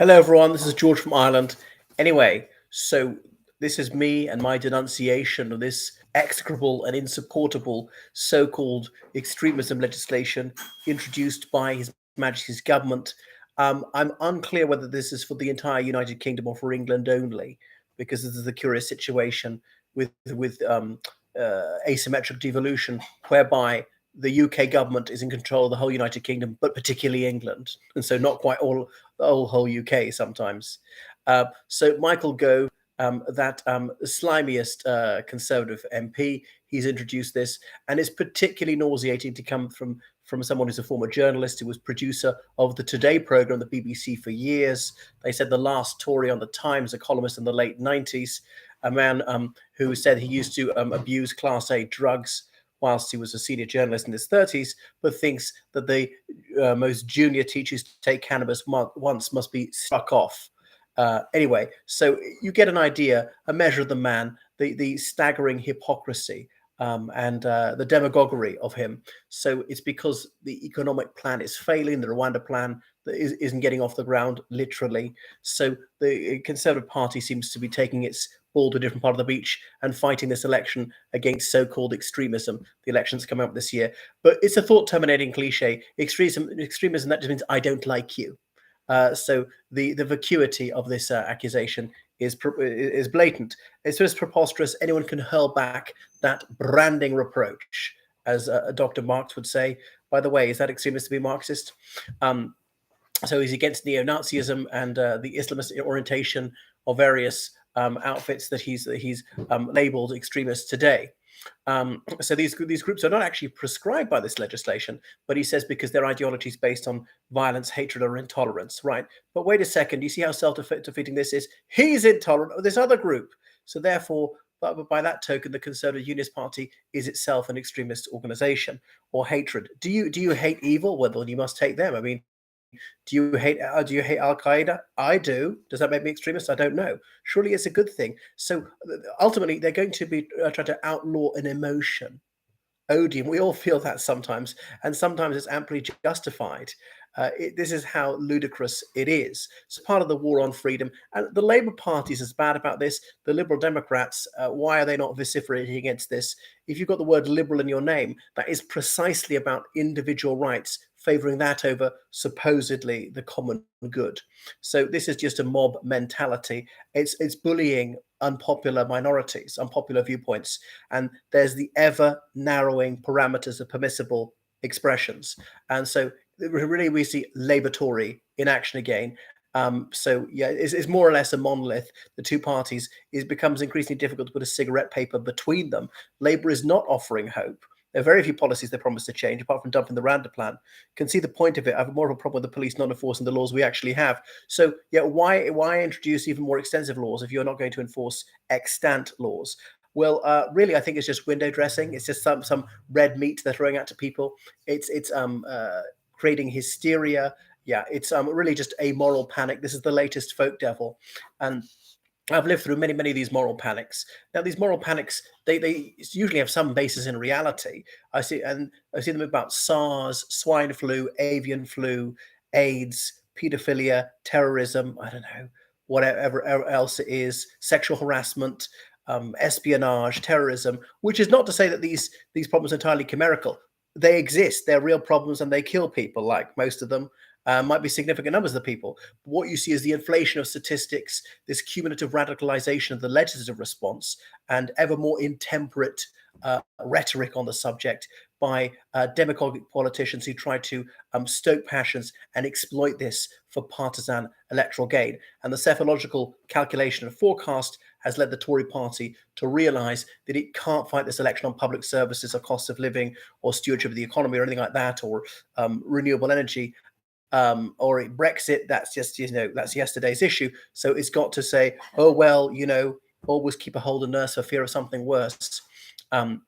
Hello, everyone. This is George from Ireland. Anyway, so this is me and my denunciation of this execrable and insupportable so called extremism legislation introduced by His Majesty's government. I'm unclear whether this is for the entire United Kingdom or for England only, because this is a curious situation with asymmetric devolution, whereby the UK government is in control of the whole United Kingdom, but particularly England, and so not quite all the whole UK sometimes. So Michael Gove, that slimiest Conservative MP, he's introduced this, and it's particularly nauseating to come from someone who's a former journalist who was producer of the Today programme, the BBC, for years. They said the last Tory on the Times, a columnist in the late 90s, a man who said he used to abuse Class A drugs whilst he was a senior journalist in his 30s, but thinks that the most junior teachers to take cannabis once must be struck off. Anyway, so you get an idea, a measure of the man, the staggering hypocrisy and the demagoguery of him. So it's because the economic plan is failing, the Rwanda plan that isn't getting off the ground, literally. So the Conservative Party seems to be taking its ball to a different part of the beach and fighting this election against so-called extremism. The election's coming up this year. But it's a thought-terminating cliche. Extremism, that just means I don't like you. So the vacuity of this accusation is blatant. It's just preposterous. Anyone can hurl back that branding reproach, as Dr. Marx would say. By the way, is that extremist to be Marxist? So he's against neo-Nazism and the Islamist orientation of various outfits that he's labeled extremists today. So these groups are not actually prescribed by this legislation, but he says because their ideology is based on violence, hatred, or intolerance, right? But wait a second, you see how self-defeating this is? He's intolerant of this other group. So therefore, by that token, the Conservative Unionist Party is itself an extremist organization or hatred. Do you hate evil? Well, then you must hate them. I mean, do you hate Al Qaeda? I do. Does that make me extremist? I don't know. Surely it's a good thing. So ultimately, they're going to be trying to outlaw an emotion, odium. We all feel that sometimes, and sometimes it's amply justified. This is how ludicrous it is. It's part of the war on freedom. And the Labour Party is as bad about this. The Liberal Democrats, why are they not vociferating against this? If you've got the word liberal in your name, that is precisely about individual rights, favouring that over supposedly the common good. So this is just a mob mentality. It's bullying unpopular minorities, unpopular viewpoints, and there's the ever narrowing parameters of permissible expressions. And so really we see Labour Tory in action again. So yeah, it's more or less a monolith. The two parties, it becomes increasingly difficult to put a cigarette paper between them. Labour is not offering hope. There are very few policies they promise to change, apart from dumping the Rwanda plan. Can see the point of it. I have more of a problem with the police not enforcing the laws we actually have. So, yeah, why introduce even more extensive laws if you're not going to enforce extant laws? Well, really, I think it's just window dressing. It's just some red meat they're throwing out to people. It's creating hysteria. Yeah, it's really just a moral panic. This is the latest folk devil, and I've lived through many of these moral panics. Now, these moral panics, they usually have some basis in reality. I see them about SARS, swine flu, avian flu, AIDS, pedophilia, terrorism, I don't know, whatever else it is, sexual harassment, espionage, terrorism, which is not to say that these problems are entirely chimerical. They exist, they're real problems, and they kill people, like most of them. Might be significant numbers of the people. But what you see is the inflation of statistics, this cumulative radicalization of the legislative response, and ever more intemperate rhetoric on the subject by demagogic politicians who try to stoke passions and exploit this for partisan electoral gain. And the psephological calculation and forecast has led the Tory party to realize that it can't fight this election on public services or cost of living or stewardship of the economy or anything like that, or renewable energy. Or Brexit, that's just, that's yesterday's issue. So it's got to say, oh, well, always keep a hold of nurse for fear of something worse. And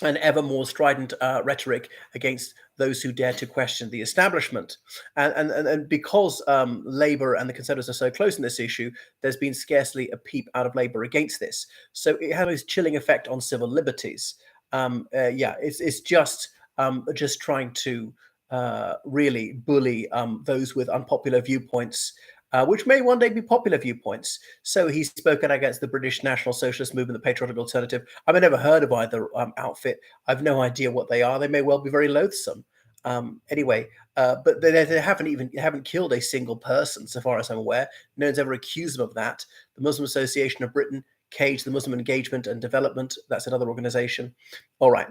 ever more strident rhetoric against those who dare to question the establishment. And because Labour and the Conservatives are so close in this issue, there's been scarcely a peep out of Labour against this. So it has this chilling effect on civil liberties. It's just trying to really bully those with unpopular viewpoints which may one day be popular viewpoints. So he's spoken against the British National Socialist Movement, the Patriotic Alternative. I've never heard of either outfit. I've no idea what they are. They may well be very loathsome. Anyway, but they haven't killed a single person, so far as I'm aware. No one's ever accused them of that. The Muslim Association of Britain, CAGE, the Muslim Engagement and Development, that's another organization. All right.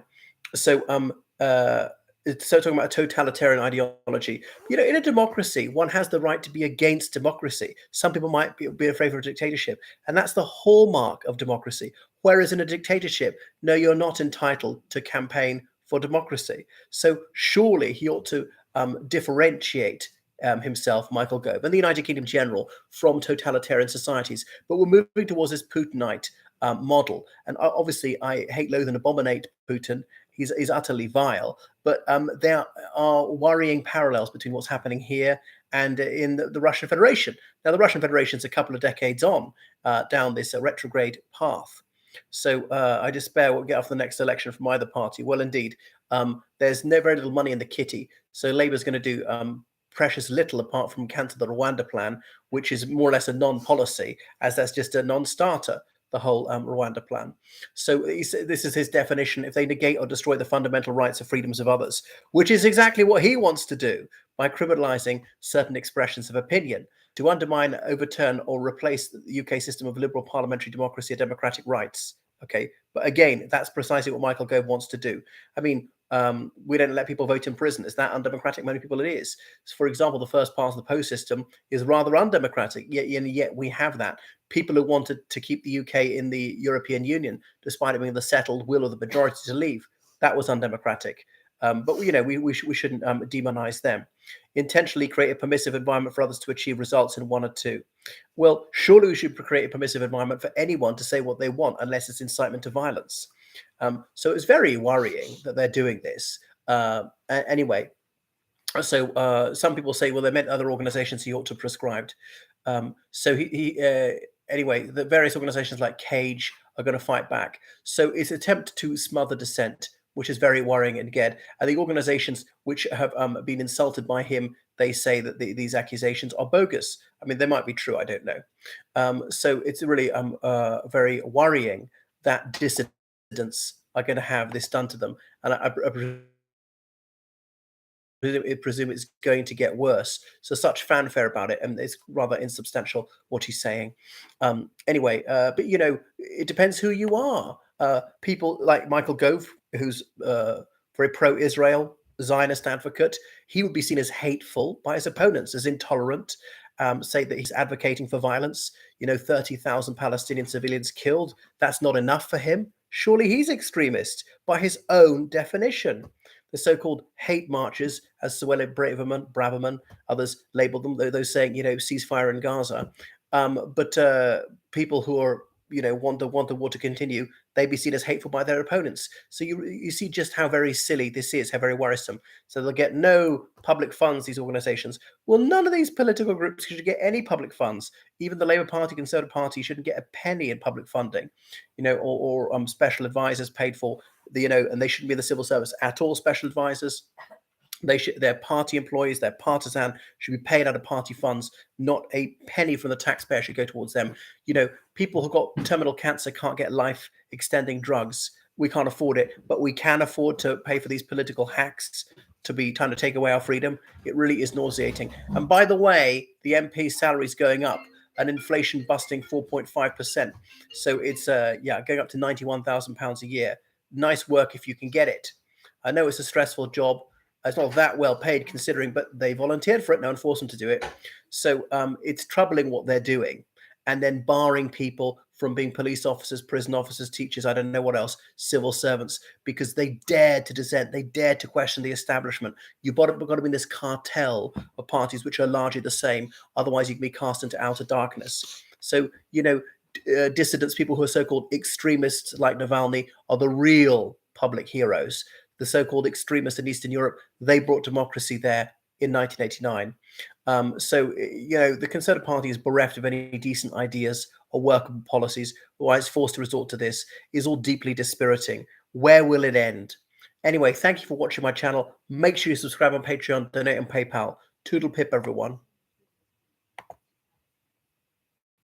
So talking about a totalitarian ideology, in a democracy, one has the right to be against democracy. Some people might be afraid of a dictatorship, and that's the hallmark of democracy. Whereas in a dictatorship, no, you're not entitled to campaign for democracy. So surely he ought to differentiate himself, Michael Gove, and the United Kingdom in general from totalitarian societies. But we're moving towards this Putinite model. And obviously, I hate, loathe, and abominate Putin. He's utterly vile. But there are worrying parallels between what's happening here and in the Russian Federation. Now, the Russian Federation is a couple of decades on down this retrograde path. So I despair we'll get off the next election from either party. Well, indeed, there's very little money in the kitty. So Labour's going to do precious little apart from cancel the Rwanda plan, which is more or less a non-policy, as that's just a non-starter, the whole Rwanda plan. So this is his definition: if they negate or destroy the fundamental rights or freedoms of others, which is exactly what he wants to do by criminalizing certain expressions of opinion, to undermine, overturn, or replace the UK system of liberal parliamentary democracy and democratic rights. Okay, but again, that's precisely what Michael Gove wants to do. I mean, we don't let people vote in prison. Is that undemocratic? Many people it is. For example, the first past the post system is rather undemocratic, yet we have that. People who wanted to keep the UK in the European Union, despite it being the settled will of the majority to leave, that was undemocratic. But we shouldn't demonize them. Intentionally create a permissive environment for others to achieve results in one or two. Well, surely we should create a permissive environment for anyone to say what they want, unless it's incitement to violence. So it's very worrying that they're doing this. Anyway, so some people say, well, they meant other organizations he ought to have prescribed. So anyway, the various organizations like CAGE are going to fight back. So it's an attempt to smother dissent, which is very worrying again. And the organizations which have been insulted by him, they say that these accusations are bogus. I mean, they might be true, I don't know. So it's really very worrying that dissidents are going to have this done to them. And I presume it's going to get worse. So such fanfare about it, and it's rather insubstantial what he's saying. Anyway, but it depends who you are. People like Michael Gove, who's very pro-Israel, Zionist advocate, he would be seen as hateful by his opponents, as intolerant. Say that he's advocating for violence. 30,000 Palestinian civilians killed. That's not enough for him. Surely he's extremist by his own definition. The so-called hate marches, as Suella Braverman, others labeled them, those saying, ceasefire in Gaza. But people who are, want the war to continue, they be seen as hateful by their opponents. So you see just how very silly this is, how very worrisome. So they'll get no public funds, these organizations. Well, none of these political groups should get any public funds. Even the Labour Party, Conservative Party shouldn't get a penny in public funding, or special advisors paid for, and they shouldn't be in the civil service at all, special advisors. Their party employees, their partisan, should be paid out of party funds. Not a penny from the taxpayer should go towards them. People who've got terminal cancer can't get life extending drugs. We can't afford it, but we can afford to pay for these political hacks to be trying to take away our freedom. It really is nauseating. And by the way, the MP's salary is going up, and inflation busting 4.5%. So it's going up to £91,000 a year. Nice work if you can get it. I know it's a stressful job. It's not that well paid considering, but they volunteered for it. No one forced them to do it. So it's troubling what they're doing. And then barring people from being police officers, prison officers, teachers, I don't know what else, civil servants, because they dared to dissent. They dared to question the establishment. You've got to be in this cartel of parties which are largely the same. Otherwise, you can be cast into outer darkness. So, dissidents, people who are so-called extremists like Navalny, are the real public heroes. The so-called extremists in Eastern Europe, they brought democracy there in 1989. The Conservative Party is bereft of any decent ideas or workable policies. Why it's forced to resort to this is all deeply dispiriting. Where will it end? Anyway, thank you for watching my channel. Make sure you subscribe on Patreon, donate on PayPal. Toodle pip, everyone.